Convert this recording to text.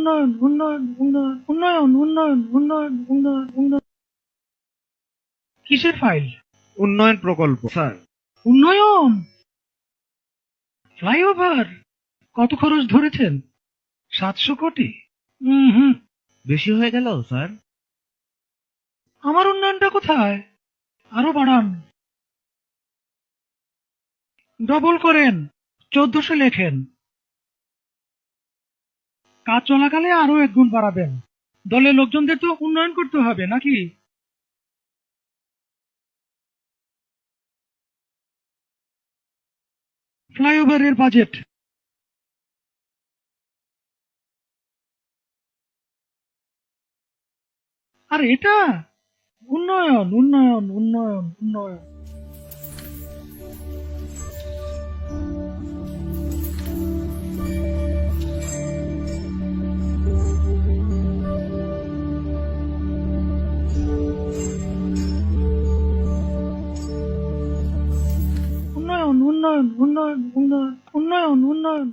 উন্নয়ন উন্নয়ন উন্নয়ন উন্নয়ন উন্নয়ন উন্নয়ন উন্নয়ন উন্নয়ন। কিসের ফাইল? উন্নয়ন প্রকল্প স্যার। উন্নয়ন? ফ্লাইওভার? কত খরচ ধরেছেন? 700 কোটি? হুম। বেশি হয়ে গেল স্যার। আমার উন্নয়নটা কোথায়? আরো বাড়ান। ডবল করেন। 1400 লেখেন। কাজ চলাকালে আরো 1 গুণ বাড়াবেন। দলের লোকজনদের তো উন্নয়ন করতে হবে নাকি? ফ্লাইওভারের বাজেট। আর এটা উন্নয়ন উন্নয়ন উন্নয়ন উন্নয়ন। উন্নয়ন উন্নয়ন উন্নয়ন উন্নয়ন উন্নয়ন উন্নয়ন।